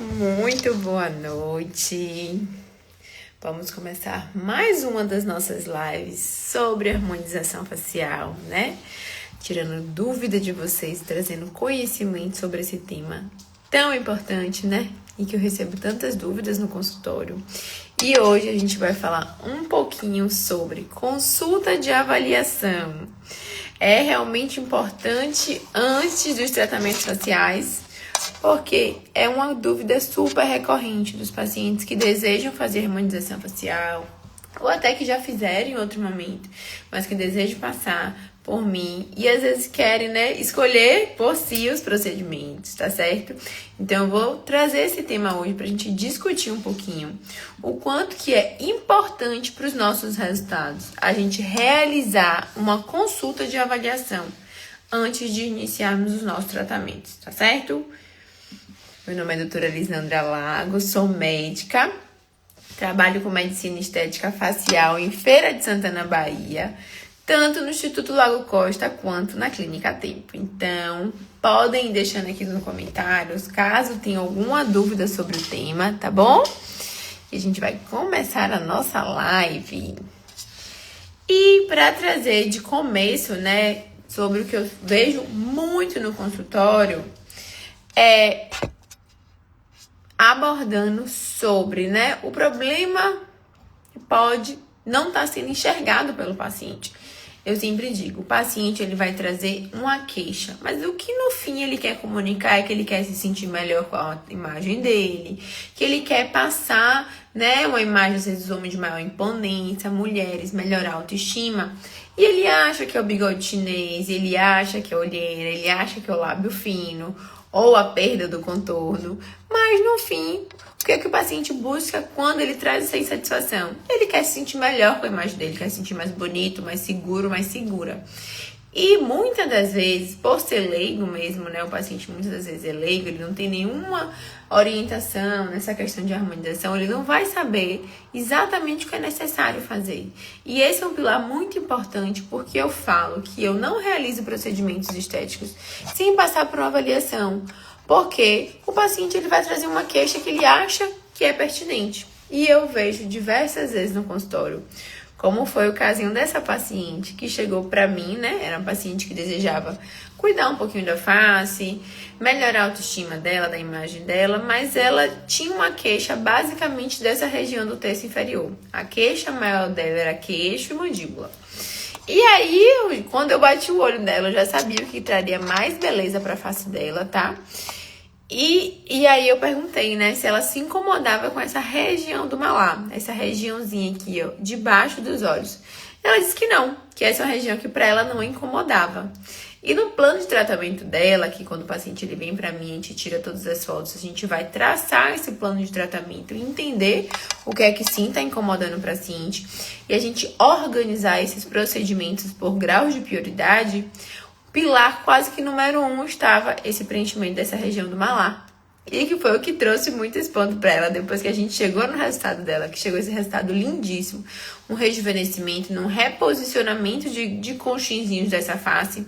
Muito boa noite. Vamos começar mais uma das nossas lives sobre harmonização facial, né? Tirando dúvida de vocês, trazendo conhecimento sobre esse tema tão importante, né? E que eu recebo tantas dúvidas no consultório. E hoje a gente vai falar um pouquinho sobre consulta de avaliação. É realmente importante antes dos tratamentos faciais, porque é uma dúvida super recorrente dos pacientes que desejam fazer harmonização facial, ou até que já fizeram em outro momento, mas que desejam passar por mim e às vezes querem, né, escolher por si os procedimentos, tá certo? Então eu vou trazer esse tema hoje pra gente discutir um pouquinho o quanto que é importante para os nossos resultados a gente realizar uma consulta de avaliação antes de iniciarmos os nossos tratamentos, tá certo? Meu nome é doutora Lisandra Lago, sou médica, trabalho com medicina estética facial em Feira de Santana, Bahia, tanto no Instituto Lago Costa quanto na Clínica Tempo. Então, podem ir deixando aqui nos comentários caso tenha alguma dúvida sobre o tema, tá bom? E a gente vai começar a nossa live. E para trazer de começo, né, sobre o que eu vejo muito no consultório, abordando sobre, né, o problema que pode não estar sendo enxergado pelo paciente. Eu sempre digo, o paciente ele vai trazer uma queixa, mas o que no fim ele quer comunicar é que ele quer se sentir melhor com a imagem dele, que ele quer passar, né, uma imagem, às vezes, homens de maior imponência, mulheres, melhorar a autoestima. E ele acha que é o bigode chinês, ele acha que é a olheira, ele acha que é o lábio fino, ou a perda do contorno, mas no fim, o que é que o paciente busca quando ele traz essa insatisfação? Ele quer se sentir melhor com a imagem dele, quer se sentir mais bonito, mais seguro, mais segura. E muitas das vezes, por ser leigo mesmo, né, o paciente muitas das vezes é leigo, ele não tem nenhuma orientação nessa questão de harmonização, ele não vai saber exatamente o que é necessário fazer. E esse é um pilar muito importante, porque eu falo que eu não realizo procedimentos estéticos sem passar por uma avaliação, porque o paciente ele vai trazer uma queixa que ele acha que é pertinente. E eu vejo diversas vezes no consultório, como foi o casinho dessa paciente que chegou pra mim, né? Era uma paciente que desejava cuidar um pouquinho da face, melhorar a autoestima dela, da imagem dela, mas ela tinha uma queixa basicamente dessa região do terço inferior. A queixa maior dela era queixo e mandíbula. E aí, quando eu bati o olho nela, eu já sabia o que traria mais beleza pra face dela, tá? E aí eu perguntei, né, se ela se incomodava com essa região do malar, essa regiãozinha aqui, ó, debaixo dos olhos. Ela disse que não, que essa é uma região que pra ela não incomodava. E no plano de tratamento dela, que quando o paciente ele vem pra mim, a gente tira todas as fotos, a gente vai traçar esse plano de tratamento e entender o que é que sim tá incomodando o paciente e a gente organizar esses procedimentos por graus de prioridade. Pilar quase que número 1 estava esse preenchimento dessa região do malar. E que foi o que trouxe muito espanto para ela, depois que a gente chegou no resultado dela, que chegou esse resultado lindíssimo, um rejuvenescimento, um reposicionamento de conchinzinhos dessa face.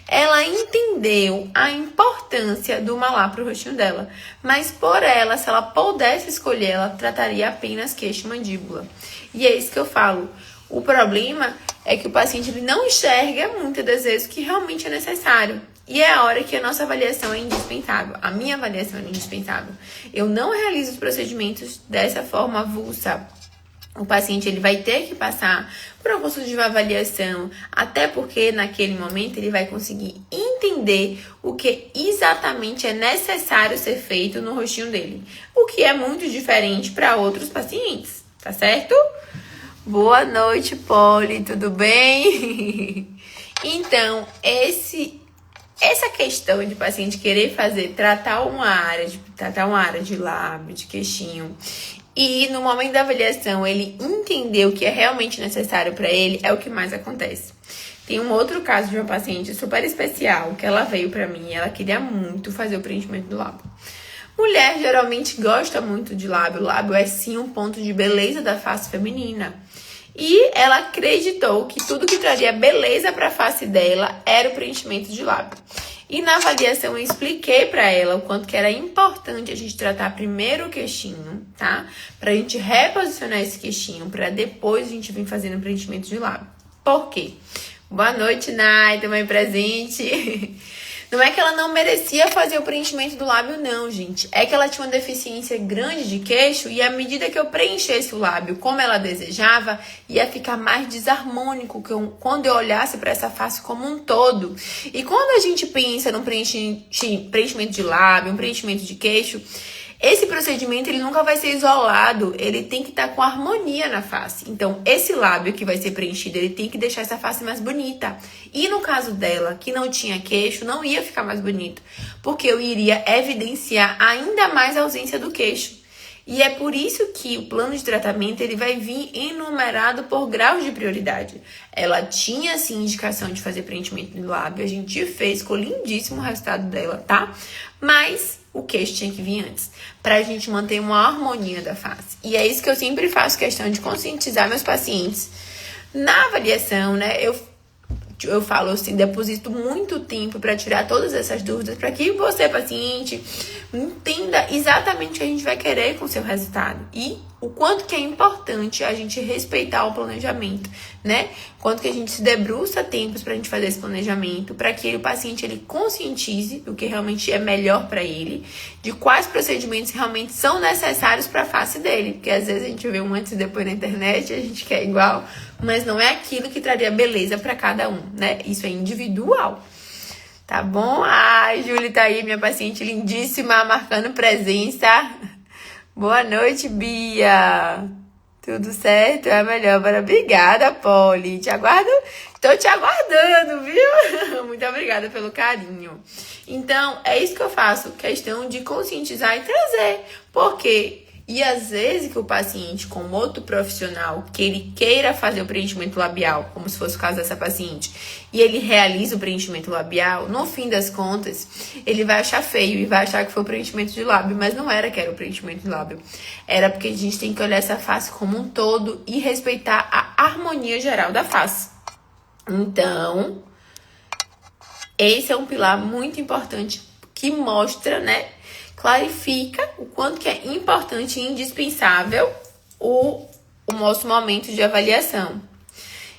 Ela entendeu a importância do malar para o rostinho dela, mas por ela, se ela pudesse escolher, ela trataria apenas queixo e mandíbula. E é isso que eu falo. O problema é que o paciente ele não enxerga muitas das vezes o que realmente é necessário. E é a hora que a nossa avaliação é indispensável. A minha avaliação é indispensável. Eu não realizo os procedimentos dessa forma avulsa. O paciente ele vai ter que passar por uma consulta de avaliação, até porque naquele momento ele vai conseguir entender o que exatamente é necessário ser feito no rostinho dele. O que é muito diferente para outros pacientes, tá certo? Boa noite, Polly, tudo bem? Então, essa questão de paciente querer tratar uma área de lábio, de queixinho, e no momento da avaliação ele entender o que é realmente necessário para ele, é o que mais acontece. Tem um outro caso de uma paciente super especial, que ela veio para mim e ela queria muito fazer o preenchimento do lábio. Mulher geralmente gosta muito de lábio. O lábio é sim um ponto de beleza da face feminina. E ela acreditou que tudo que traria beleza para a face dela era o preenchimento de lábio. E na avaliação eu expliquei pra ela o quanto que era importante a gente tratar primeiro o queixinho, tá? Pra gente reposicionar esse queixinho, pra depois a gente vir fazendo o preenchimento de lábio. Por quê? Boa noite, Nai, também presente. Não é que ela não merecia fazer o preenchimento do lábio, não, gente. É que ela tinha uma deficiência grande de queixo e à medida que eu preenchesse o lábio como ela desejava, ia ficar mais desarmônico quando eu olhasse para essa face como um todo. E quando a gente pensa no preenchimento de lábio, um preenchimento de queixo, esse procedimento ele nunca vai ser isolado, ele tem que estar com harmonia na face. Então, esse lábio que vai ser preenchido, ele tem que deixar essa face mais bonita. E no caso dela, que não tinha queixo, não ia ficar mais bonito, porque eu iria evidenciar ainda mais a ausência do queixo. E é por isso que o plano de tratamento ele vai vir enumerado por graus de prioridade. Ela tinha, sim, indicação de fazer preenchimento do lábio, a gente fez, ficou lindíssimo o resultado dela, tá? Mas o queixo tinha que vir antes, pra gente manter uma harmonia da face. E é isso que eu sempre faço questão de conscientizar meus pacientes. Na avaliação, né, eu falo assim, deposito muito tempo para tirar todas essas dúvidas, para que você, paciente, entenda exatamente o que a gente vai querer com o seu resultado e o quanto que é importante a gente respeitar o planejamento, né? Quanto que a gente se debruça tempos pra gente fazer esse planejamento, para que o paciente ele conscientize do que realmente é melhor para ele, de quais procedimentos realmente são necessários para a face dele, porque às vezes a gente vê um antes e depois na internet, a gente quer igual, mas não é aquilo que traria beleza para cada um, né? Isso é individual. Tá bom? Ai, Júlia tá aí, minha paciente lindíssima, marcando presença. Boa noite, Bia. Tudo certo? É melhor. Obrigada, Polly. Tô te aguardando, viu? Muito obrigada pelo carinho. Então, é isso que eu faço. Questão de conscientizar e trazer. Por quê? E às vezes que o paciente com outro profissional que ele queira fazer o preenchimento labial, como se fosse o caso dessa paciente, e ele realiza o preenchimento labial, no fim das contas, ele vai achar feio e vai achar que foi o preenchimento de lábio, mas não era que era o preenchimento de lábio. Era porque a gente tem que olhar essa face como um todo e respeitar a harmonia geral da face. Então, esse é um pilar muito importante que mostra, né? Clarifica o quanto que é importante e indispensável o nosso momento de avaliação.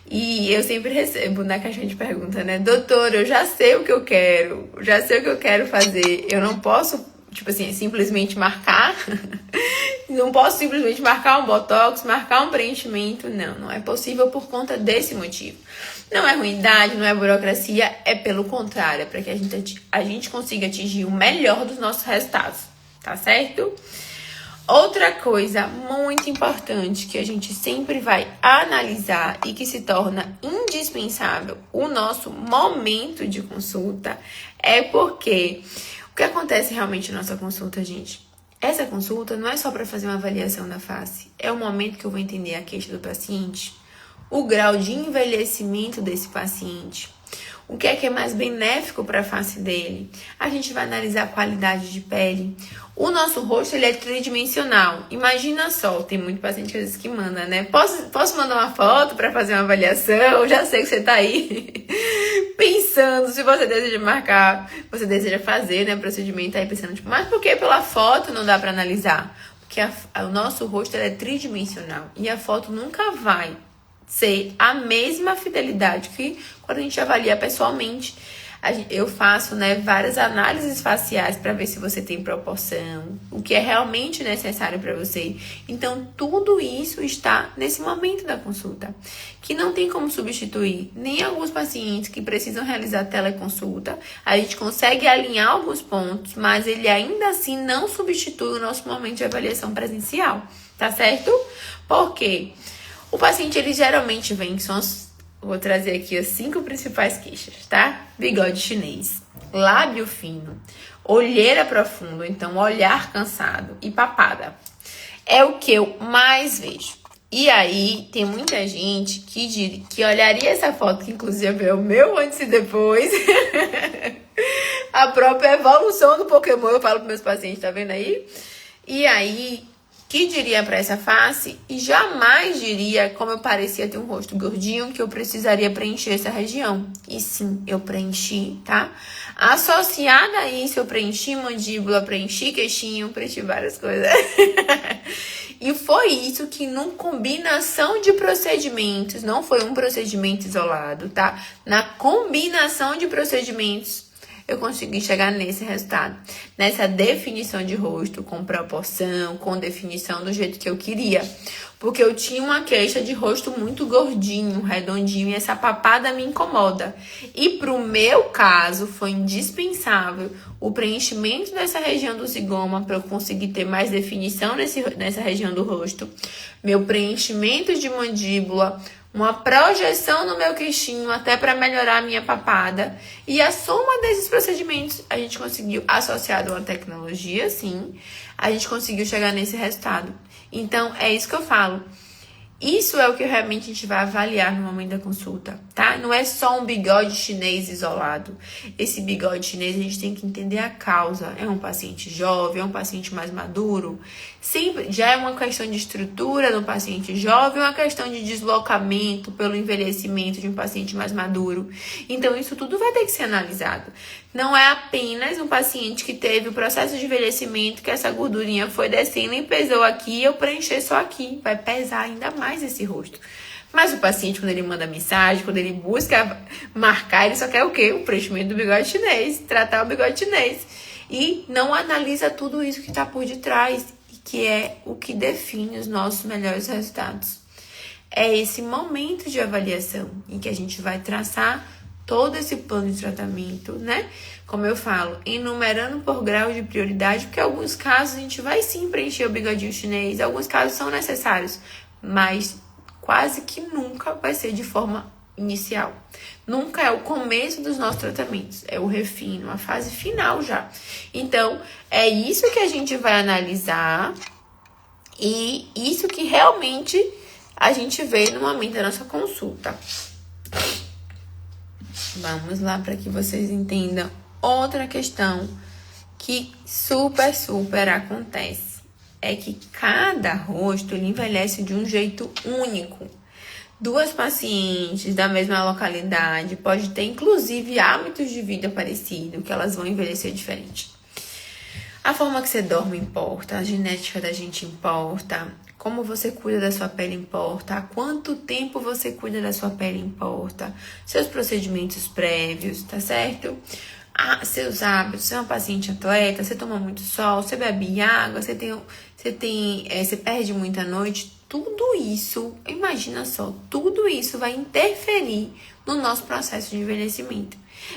E eu sempre recebo na caixinha de pergunta, né? Doutor, eu já sei o que eu quero, já sei o que eu quero fazer. Eu não posso, tipo assim, simplesmente marcar. Não posso simplesmente marcar um botox, marcar um preenchimento. Não é possível por conta desse motivo. Não é ruindade, não é burocracia, é pelo contrário, é para que a gente consiga atingir o melhor dos nossos resultados, tá certo? Outra coisa muito importante que a gente sempre vai analisar e que se torna indispensável o nosso momento de consulta é porque o que acontece realmente na nossa consulta, gente? Essa consulta não é só para fazer uma avaliação da face, é o momento que eu vou entender a queixa do paciente, o grau de envelhecimento desse paciente, o que é mais benéfico para a face dele. A gente vai analisar a qualidade de pele. O nosso rosto ele é tridimensional. Imagina só, tem muito paciente às vezes que manda, né? Posso mandar uma foto para fazer uma avaliação? Eu já sei que você tá aí pensando se você deseja marcar, você deseja fazer, né, procedimento, aí pensando, tipo, mas por que pela foto não dá para analisar? Porque o nosso rosto ele é tridimensional e a foto nunca vai ser a mesma fidelidade que quando a gente avalia pessoalmente. Eu faço, né, várias análises faciais para ver se você tem proporção, o que é realmente necessário para você. Então, tudo isso está nesse momento da consulta, que não tem como substituir. Nem alguns pacientes que precisam realizar teleconsulta, a gente consegue alinhar alguns pontos, mas ele ainda assim não substitui o nosso momento de avaliação presencial, tá certo? Por quê? O paciente, ele geralmente vem, vou trazer aqui as 5 principais queixas, tá? Bigode chinês, lábio fino, olheira profunda, então olhar cansado e papada. É o que eu mais vejo. E aí, tem muita gente que olharia essa foto, que inclusive é o meu antes e depois, a própria evolução do Pokémon, eu falo para meus pacientes, tá vendo aí? E aí, que diria para essa face e jamais diria, como eu parecia ter um rosto gordinho, que eu precisaria preencher essa região. E sim, eu preenchi, tá? Associada a isso, eu preenchi mandíbula, preenchi queixinho, preenchi várias coisas. E foi isso que, numa combinação de procedimentos, não foi um procedimento isolado, tá? Na combinação de procedimentos, eu consegui chegar nesse resultado, nessa definição de rosto, com proporção, com definição do jeito que eu queria. Porque eu tinha uma queixa de rosto muito gordinho, redondinho, e essa papada me incomoda. E pro meu caso, foi indispensável o preenchimento dessa região do zigoma para eu conseguir ter mais definição nessa região do rosto. Meu preenchimento de mandíbula, uma projeção no meu queixinho até para melhorar a minha papada. E a soma desses procedimentos, a gente conseguiu, associado a uma tecnologia, sim, a gente conseguiu chegar nesse resultado. Então, é isso que eu falo. Isso é o que realmente a gente vai avaliar no momento da consulta, tá? Não é só um bigode chinês isolado. Esse bigode chinês, a gente tem que entender a causa. É um paciente jovem, é um paciente mais maduro? Sempre, já é uma questão de estrutura do paciente jovem, uma questão de deslocamento pelo envelhecimento de um paciente mais maduro. Então, isso tudo vai ter que ser analisado. Não é apenas um paciente que teve o processo de envelhecimento, que essa gordurinha foi descendo e pesou aqui e eu preencher só aqui. Vai pesar ainda mais esse rosto. Mas o paciente, quando ele manda mensagem, quando ele busca marcar, ele só quer o quê? O preenchimento do bigode chinês, tratar o bigode chinês. E não analisa tudo isso que está por detrás, e que é o que define os nossos melhores resultados. É esse momento de avaliação em que a gente vai traçar todo esse plano de tratamento, né? Como eu falo, enumerando por grau de prioridade, porque em alguns casos a gente vai sim preencher o bigodinho chinês, alguns casos são necessários, mas quase que nunca vai ser de forma inicial. Nunca é o começo dos nossos tratamentos, é o refino, a fase final já. Então, é isso que a gente vai analisar e isso que realmente a gente vê no momento da nossa consulta. Vamos lá para que vocês entendam outra questão que super acontece. É que cada rosto ele envelhece de um jeito único. Duas pacientes da mesma localidade podem ter, inclusive, hábitos de vida parecidos, que elas vão envelhecer diferente. A forma que você dorme importa, a genética da gente importa, como você cuida da sua pele importa, há quanto tempo você cuida da sua pele importa, seus procedimentos prévios, tá certo? Seus hábitos, você é uma paciente atleta, você toma muito sol, você bebe água, você perde muita noite, tudo isso, imagina só, tudo isso vai interferir no nosso processo de envelhecimento.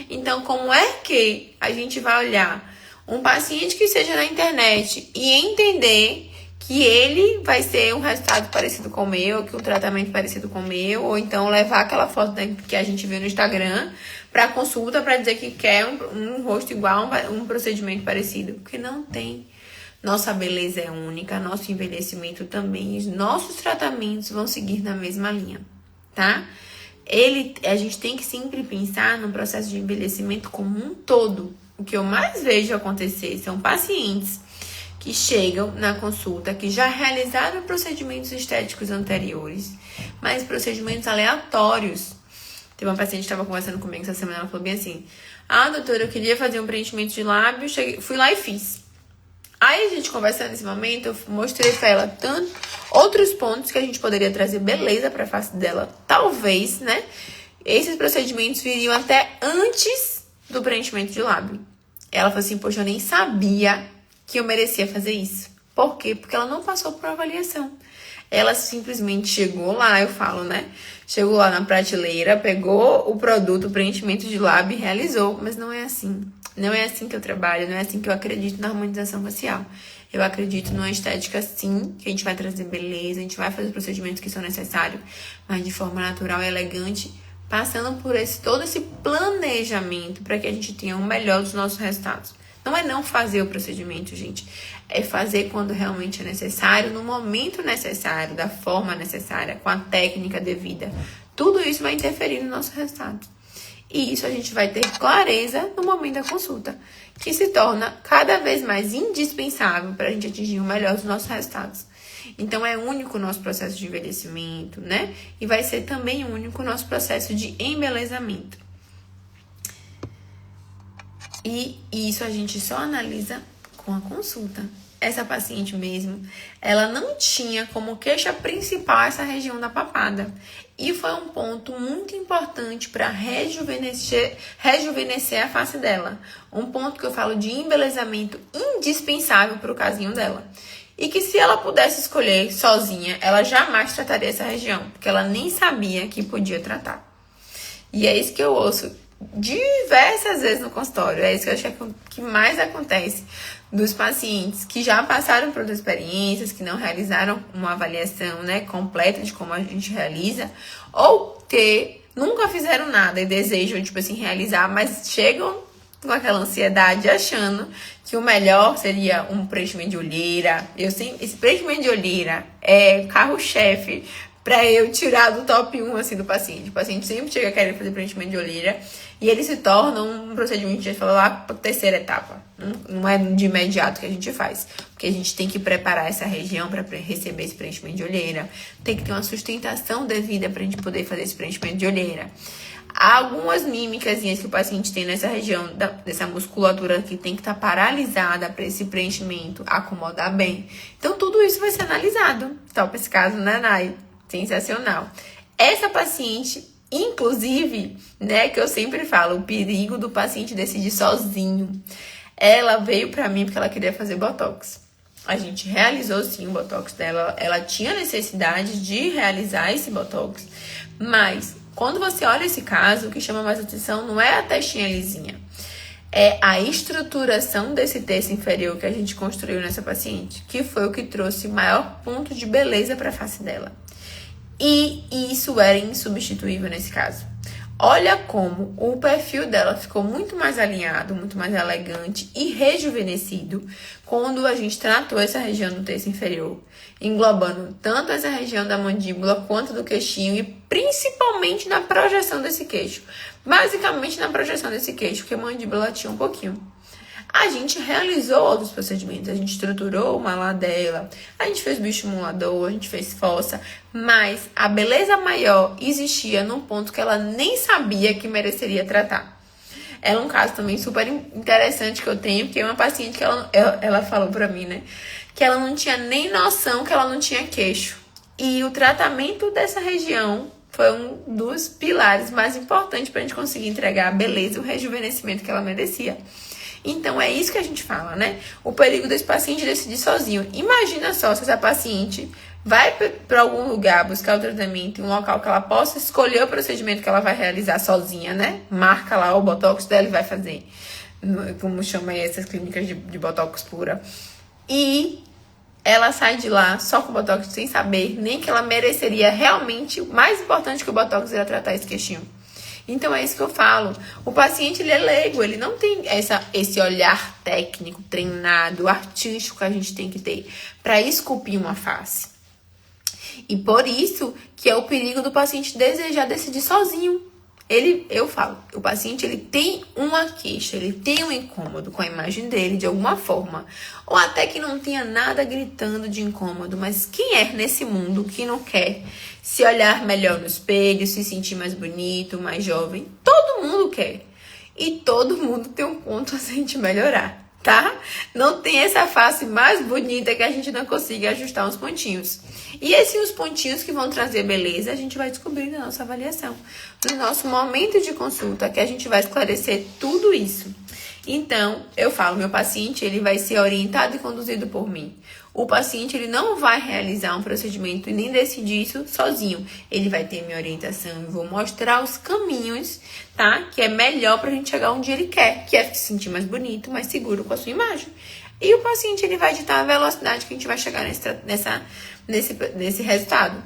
Então, como é que a gente vai olhar um paciente que seja na internet e entender que ele vai ser um resultado parecido com o meu, que um tratamento parecido com o meu, ou então levar aquela foto que a gente vê no Instagram para consulta para dizer que quer um rosto igual, um procedimento parecido, porque não tem. Nossa beleza é única, nosso envelhecimento também, os nossos tratamentos vão seguir na mesma linha, tá? A gente tem que sempre pensar no processo de envelhecimento como um todo. O que eu mais vejo acontecer são pacientes que chegam na consulta, que já realizaram procedimentos estéticos anteriores, mas procedimentos aleatórios. Teve uma paciente que estava conversando comigo essa semana, ela falou bem assim: doutora, eu queria fazer um preenchimento de lábio, fui lá e fiz. Aí a gente conversando nesse momento, eu mostrei pra ela tanto outros pontos que a gente poderia trazer beleza pra face dela. Talvez, né? Esses procedimentos viriam até antes do preenchimento de lábio. Ela falou assim: poxa, eu nem sabia que eu merecia fazer isso. Por quê? Porque ela não passou por avaliação. Ela simplesmente chegou lá, eu falo, né? Chegou lá na prateleira, pegou o produto, o preenchimento de lábio e realizou. Mas não é assim. Não é assim que eu trabalho, não é assim que eu acredito na harmonização facial. Eu acredito numa estética, sim, que a gente vai trazer beleza, a gente vai fazer os procedimentos que são necessários, mas de forma natural e elegante, passando por todo esse planejamento para que a gente tenha o melhor dos nossos resultados. Não é não fazer o procedimento, gente. É fazer quando realmente é necessário, no momento necessário, da forma necessária, com a técnica devida. Tudo isso vai interferir no nosso resultado. E isso a gente vai ter clareza no momento da consulta, que se torna cada vez mais indispensável para a gente atingir o melhor dos nossos resultados. Então, é único o nosso processo de envelhecimento, né? E vai ser também único o nosso processo de embelezamento. E isso a gente só analisa com a consulta. Essa paciente mesmo, ela não tinha como queixa principal essa região da papada. E foi um ponto muito importante para rejuvenescer a face dela. Um ponto que eu falo de embelezamento indispensável para o casinho dela. E que se ela pudesse escolher sozinha, ela jamais trataria essa região, porque ela nem sabia que podia tratar. E é isso que eu ouço diversas vezes no consultório. É isso que eu acho que mais acontece dos pacientes que já passaram por outras experiências, que não realizaram uma avaliação, né, completa de como a gente realiza, ou que nunca fizeram nada e desejam, tipo assim, realizar, mas chegam com aquela ansiedade achando que o melhor seria um preenchimento de olheira. Esse preenchimento de olheira é carro-chefe para eu tirar do top 1 assim, do paciente. O paciente sempre chega querendo fazer preenchimento de olheira e ele se torna um procedimento, a gente fala lá, para a terceira etapa. Não é de imediato que a gente faz, porque a gente tem que preparar essa região para receber esse preenchimento de olheira. Tem que ter uma sustentação devida para a gente poder fazer esse preenchimento de olheira. Há algumas mímicas que o paciente tem nessa região, dessa musculatura que tem que estar paralisada para esse preenchimento acomodar bem. Então, tudo isso vai ser analisado. Então, para esse caso, né, Nai? Sensacional. Essa paciente, inclusive, né, que eu sempre falo, o perigo do paciente decidir sozinho. Ela veio pra mim porque ela queria fazer botox. A gente realizou sim o botox dela. Ela tinha necessidade de realizar esse botox. Mas, quando você olha esse caso, o que chama mais atenção não é a testinha lisinha. É a estruturação desse terço inferior que a gente construiu nessa paciente, que foi o que trouxe maior ponto de beleza para a face dela. E isso era insubstituível nesse caso. Olha como o perfil dela ficou muito mais alinhado, muito mais elegante e rejuvenescido quando a gente tratou essa região do terço inferior, englobando tanto essa região da mandíbula quanto do queixinho e principalmente na projeção desse queixo. Basicamente na projeção desse queixo, porque a mandíbula tinha um pouquinho. A gente realizou outros procedimentos, a gente estruturou o malar dela, a gente fez bioestimulador, a gente fez fossa, mas a beleza maior existia num ponto que ela nem sabia que mereceria tratar. É um caso também super interessante que eu tenho, porque é uma paciente que ela falou pra mim, né, que ela não tinha nem noção que ela não tinha queixo. E o tratamento dessa região foi um dos pilares mais importantes pra gente conseguir entregar a beleza e o rejuvenescimento que ela merecia. Então, é isso que a gente fala, né? O perigo desse paciente decidir sozinho. Imagina só se essa paciente vai para algum lugar buscar o tratamento em um local que ela possa escolher o procedimento que ela vai realizar sozinha, né? Marca lá o botox dela e vai fazer. Como chama aí essas clínicas de botox pura. E ela sai de lá só com o botox sem saber nem que ela mereceria realmente. O mais importante que o botox era tratar esse queixinho. Então, é isso que eu falo. O paciente, ele é leigo, ele não tem esse olhar técnico, treinado, artístico que a gente tem que ter para esculpir uma face. E por isso que é o perigo do paciente desejar decidir sozinho. Eu falo, o paciente, ele tem uma queixa, ele tem um incômodo com a imagem dele de alguma forma. Ou até que não tenha nada gritando de incômodo, mas quem é nesse mundo que não quer se olhar melhor no espelho, se sentir mais bonito, mais jovem? Todo mundo quer. E todo mundo tem um ponto a gente melhorar, tá? Não tem essa face mais bonita que a gente não consiga ajustar uns pontinhos. E esses pontinhos que vão trazer beleza, a gente vai descobrir na nossa avaliação. No nosso momento de consulta, que a gente vai esclarecer tudo isso. Então, eu falo, meu paciente, ele vai ser orientado e conduzido por mim. O paciente, ele não vai realizar um procedimento e nem decidir isso sozinho. Ele vai ter minha orientação, eu vou mostrar os caminhos, tá? Que é melhor pra gente chegar onde ele quer, que é se sentir mais bonito, mais seguro com a sua imagem. E o paciente, ele vai ditar a velocidade que a gente vai chegar nesse resultado.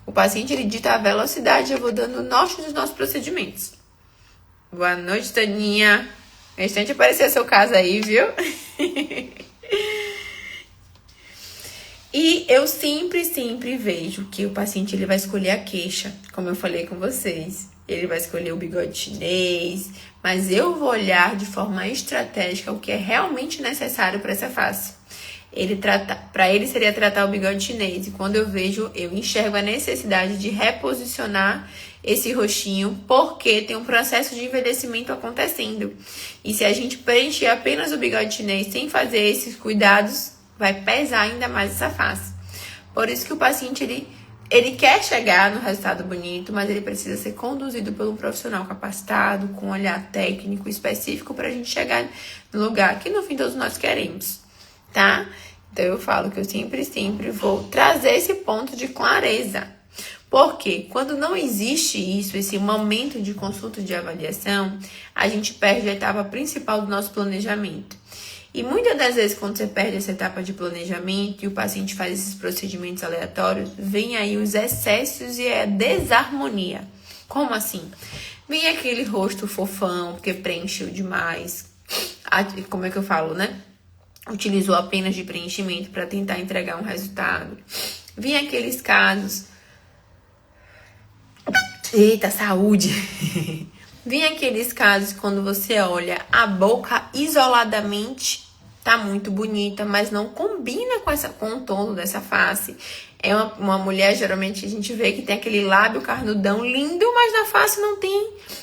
O paciente, ele dita a velocidade, eu vou dando o norte dos nossos procedimentos. Boa noite, Taninha. É instante aparecer seu caso aí, viu? E eu sempre vejo que o paciente, ele vai escolher a queixa, como eu falei com vocês. Ele vai escolher o bigode chinês, mas eu vou olhar de forma estratégica o que é realmente necessário para essa face. Para ele seria tratar o bigode chinês. E quando eu enxergo a necessidade de reposicionar esse rostinho, porque tem um processo de envelhecimento acontecendo. E se a gente preencher apenas o bigode chinês sem fazer esses cuidados, vai pesar ainda mais essa face. Por isso que o paciente, ele quer chegar no resultado bonito, mas ele precisa ser conduzido por um profissional capacitado, com um olhar técnico específico, para a gente chegar no lugar que no fim todos nós queremos, tá? Então eu falo que eu sempre vou trazer esse ponto de clareza. Porque quando não existe isso, esse momento de consulta de avaliação, a gente perde a etapa principal do nosso planejamento. E muitas das vezes, quando você perde essa etapa de planejamento e o paciente faz esses procedimentos aleatórios, vem aí os excessos e a desarmonia. Como assim? Vem aquele rosto fofão, porque preencheu demais. Como é que eu falo, né? Utilizou apenas de preenchimento para tentar entregar um resultado. Vem aqueles casos... Eita, saúde! Vem aqueles casos quando você olha a boca isoladamente, tá muito bonita, mas não combina com o tom dessa face. É uma mulher, geralmente a gente vê que tem aquele lábio carnudão lindo, mas na face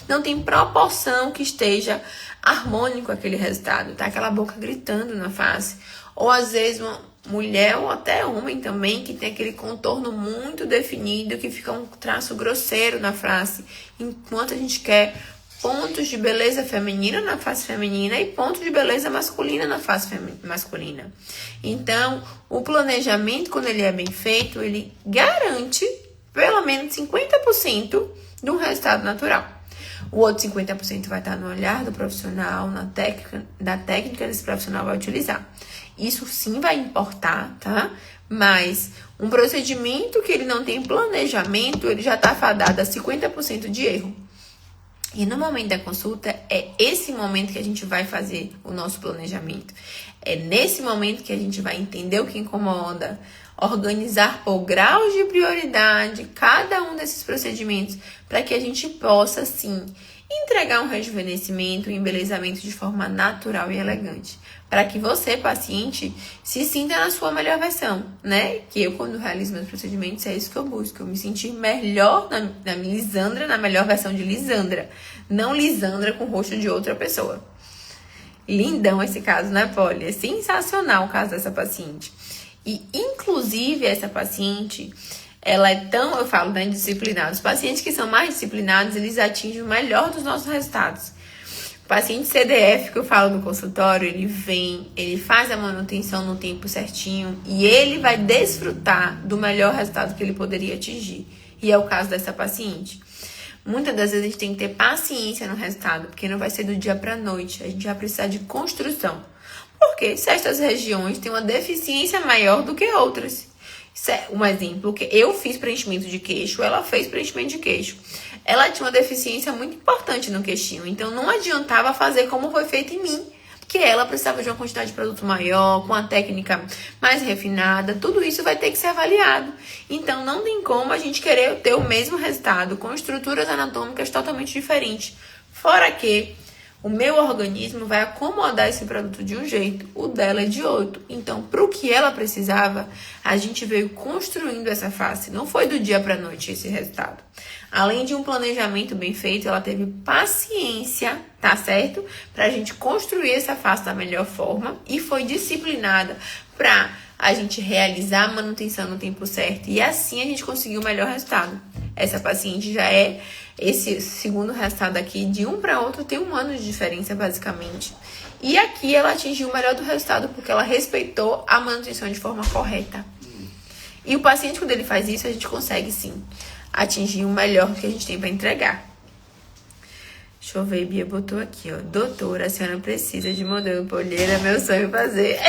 não tem proporção que esteja harmônico aquele resultado, tá? Aquela boca gritando na face. Ou às vezes uma mulher ou até homem também, que tem aquele contorno muito definido, que fica um traço grosseiro na face, enquanto a gente quer pontos de beleza feminina na face feminina e pontos de beleza masculina na face masculina. Então, o planejamento, quando ele é bem feito, ele garante pelo menos 50% de um resultado natural. O outro 50% vai estar no olhar do profissional, da técnica desse profissional vai utilizar. Isso sim vai importar, tá? Mas um procedimento que ele não tem planejamento, ele já está fadado a 50% de erro. E no momento da consulta, é esse momento que a gente vai fazer o nosso planejamento. É nesse momento que a gente vai entender o que incomoda, organizar por graus de prioridade cada um desses procedimentos, para que a gente possa, sim, entregar um rejuvenescimento, um embelezamento de forma natural e elegante. Para que você, paciente, se sinta na sua melhor versão, né? Que eu, quando realizo meus procedimentos, é isso que eu busco. Eu me sentir melhor na minha Lisandra, na melhor versão de Lisandra. Não Lisandra com o rosto de outra pessoa. Lindão esse caso, né, Polly? É sensacional o caso dessa paciente. E, inclusive, essa paciente, ela é tão, eu falo, né, disciplinada. Os pacientes que são mais disciplinados, eles atingem o melhor dos nossos resultados. O paciente CDF, que eu falo no consultório, ele vem, ele faz a manutenção no tempo certinho e ele vai desfrutar do melhor resultado que ele poderia atingir. E é o caso dessa paciente. Muitas das vezes a gente tem que ter paciência no resultado, porque não vai ser do dia para a noite. A gente vai precisar de construção. Porque certas regiões têm uma deficiência maior do que outras. Um exemplo, que eu fiz preenchimento de queixo, ela fez preenchimento de queixo. Ela tinha uma deficiência muito importante no queixinho, então não adiantava fazer como foi feito em mim, porque ela precisava de uma quantidade de produto maior, com a técnica mais refinada, tudo isso vai ter que ser avaliado. Então não tem como a gente querer ter o mesmo resultado com estruturas anatômicas totalmente diferentes. Fora que o meu organismo vai acomodar esse produto de um jeito, o dela é de outro. Então, para o que ela precisava, a gente veio construindo essa face. Não foi do dia para a noite esse resultado. Além de um planejamento bem feito, ela teve paciência, tá certo? Para a gente construir essa face da melhor forma e foi disciplinada para a gente realizar a manutenção no tempo certo. E assim a gente conseguiu o melhor resultado. Essa paciente já é... Esse segundo resultado aqui, de um para outro, tem 1 ano de diferença, basicamente. E aqui ela atingiu o melhor do resultado, porque ela respeitou a manutenção de forma correta. E o paciente, quando ele faz isso, a gente consegue, sim, atingir o melhor que a gente tem para entregar. Deixa eu ver, Bia botou aqui, ó. Doutora, a senhora precisa de modelo pra olheira, meu sonho fazer.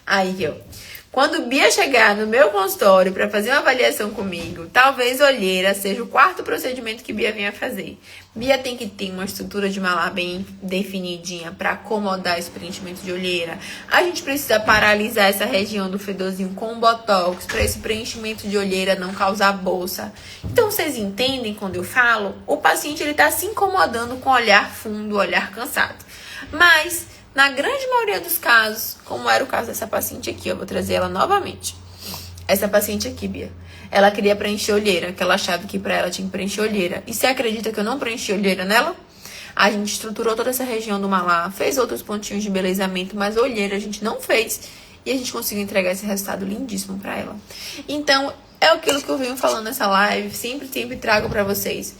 Aí, ó. Quando Bia chegar no meu consultório para fazer uma avaliação comigo, talvez olheira seja o 4º procedimento que Bia venha fazer. Bia tem que ter uma estrutura de malar bem definidinha para acomodar esse preenchimento de olheira. A gente precisa paralisar essa região do fedorzinho com botox para esse preenchimento de olheira não causar bolsa. Então, vocês entendem quando eu falo? O paciente ele tá se incomodando com olhar fundo, olhar cansado. Mas Na grande maioria dos casos, como era o caso dessa paciente aqui, eu vou trazer ela novamente. Essa paciente aqui, Bia, ela queria preencher olheira, que ela achava que pra ela tinha que preencher olheira. E você acredita que eu não preenchi olheira nela? A gente estruturou toda essa região do malar, fez outros pontinhos de embelezamento, mas olheira a gente não fez. E a gente conseguiu entregar esse resultado lindíssimo pra ela. Então, é aquilo que eu venho falando nessa live, sempre trago pra vocês.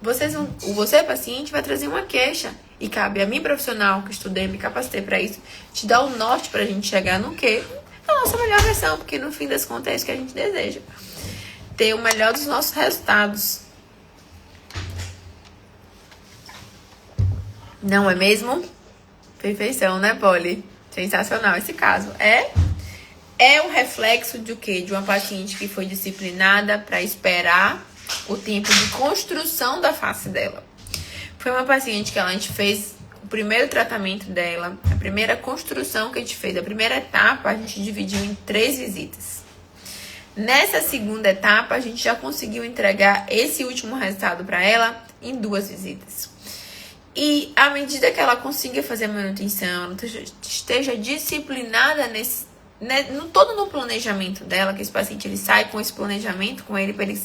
Você, paciente, vai trazer uma queixa. E cabe a mim, profissional, que estudei, me capacitei pra isso, te dar o norte pra gente chegar no quê? Na nossa melhor versão, porque no fim das contas é isso que a gente deseja. Ter o melhor dos nossos resultados. Não é mesmo? Perfeição, né, Polly? Sensacional esse caso. É um reflexo de o quê? De uma paciente que foi disciplinada para esperar o tempo de construção da face dela. Foi uma paciente que a gente fez o primeiro tratamento dela, a primeira construção que a gente fez, a primeira etapa a gente dividiu em 3 visitas. Nessa segunda etapa a gente já conseguiu entregar esse último resultado para ela em 2 visitas. E à medida que ela consiga fazer a manutenção, esteja disciplinada todo no planejamento dela, que esse paciente ele sai com esse planejamento com ele, para ele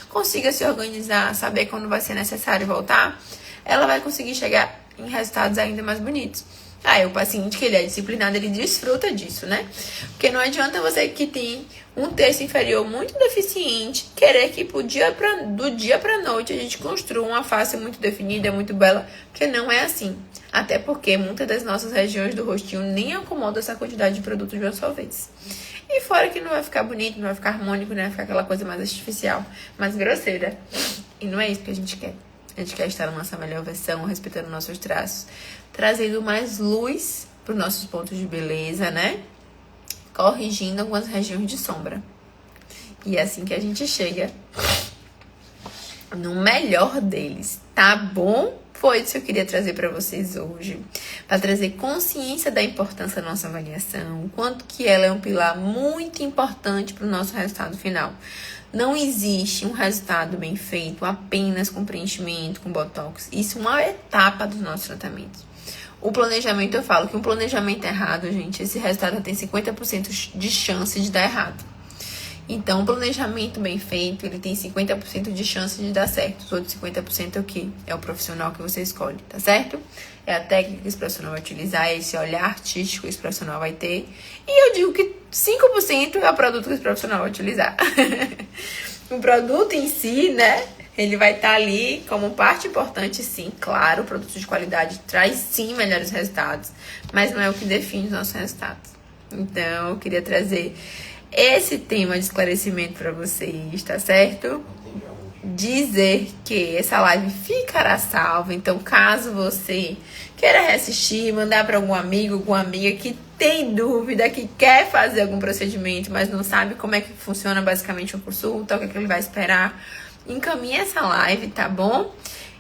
consiga se organizar, saber quando vai ser necessário voltar, ela vai conseguir chegar em resultados ainda mais bonitos. Aí o paciente que ele é disciplinado, ele desfruta disso, né? Porque não adianta você que tem um terço inferior muito deficiente querer que do dia pra noite a gente construa uma face muito definida, muito bela, porque não é assim. Até porque muitas das nossas regiões do rostinho nem acomodam essa quantidade de produto de uma só vez. E fora que não vai ficar bonito, não vai ficar harmônico, né? Vai ficar aquela coisa mais artificial, mais grosseira. E não é isso que a gente quer. A gente quer estar na nossa melhor versão, respeitando nossos traços, trazendo mais luz para os nossos pontos de beleza, né? Corrigindo algumas regiões de sombra. E é assim que a gente chega no melhor deles, tá bom? Foi isso que eu queria trazer para vocês hoje, para trazer consciência da importância da nossa avaliação, o quanto que ela é um pilar muito importante para o nosso resultado final. Não existe um resultado bem feito apenas com preenchimento, com botox. Isso é uma etapa dos nossos tratamentos. O planejamento, eu falo que um planejamento errado, gente, esse resultado tem 50% de chance de dar errado. Então, o planejamento bem feito, ele tem 50% de chance de dar certo. Os outros 50% é o quê? É o profissional que você escolhe, tá certo? É a técnica que esse profissional vai utilizar, é esse olhar artístico que esse profissional vai ter. E eu digo que 5% é o produto que esse profissional vai utilizar. O produto em si, né? Ele vai estar ali como parte importante, sim. Claro, o produto de qualidade traz, sim, melhores resultados. Mas não é o que define os nossos resultados. Então, eu queria trazer esse tema de esclarecimento para vocês, tá certo? Dizer que essa live ficará salva. Então, caso você queira reassistir, mandar para algum amigo, alguma amiga que tem dúvida, que quer fazer algum procedimento, mas não sabe como é que funciona basicamente uma consulta, o que é que ele vai esperar, encaminhe essa live, tá bom?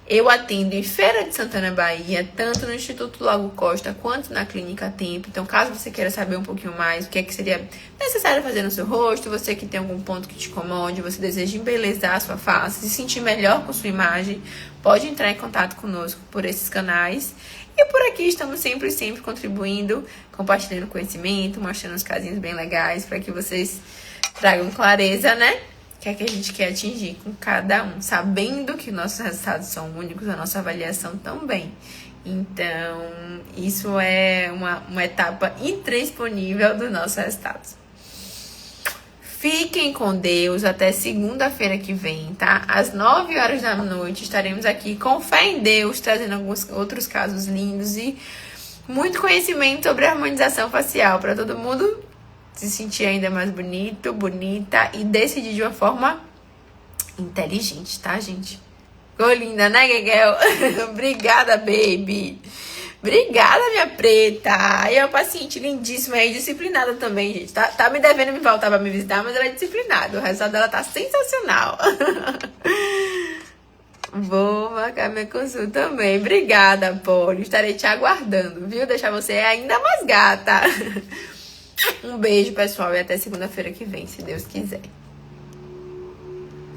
Eu atendo em Feira de Santana, Bahia, tanto no Instituto Lago Costa quanto na Clínica Tempo. Então, caso você queira saber um pouquinho mais o que é que seria necessário fazer no seu rosto, você que tem algum ponto que te incomode, você deseja embelezar a sua face, se sentir melhor com sua imagem, pode entrar em contato conosco por esses canais. E por aqui estamos sempre contribuindo, compartilhando conhecimento, mostrando uns casinhos bem legais para que vocês tragam clareza, né? Que é que a gente quer atingir com cada um, sabendo que nossos resultados são únicos, a nossa avaliação também. Então, isso é uma etapa intransponível dos nossos resultados. Fiquem com Deus até segunda-feira que vem, tá? Às 9 horas da noite estaremos aqui com fé em Deus, trazendo alguns outros casos lindos e muito conhecimento sobre a harmonização facial para todo mundo se sentir ainda mais bonito, bonita e decidir de uma forma inteligente, tá, gente? Ficou linda, né, Gegel? Obrigada, baby. Obrigada, minha preta. E é uma paciente lindíssima aí, disciplinada também, gente. Tá me devendo me voltar pra me visitar, mas ela é disciplinada. O resultado dela tá sensacional. Vou marcar minha consulta também. Obrigada, Polly. Estarei te aguardando, viu? Deixar você ainda mais gata. Um beijo, pessoal, e até segunda-feira que vem, se Deus quiser.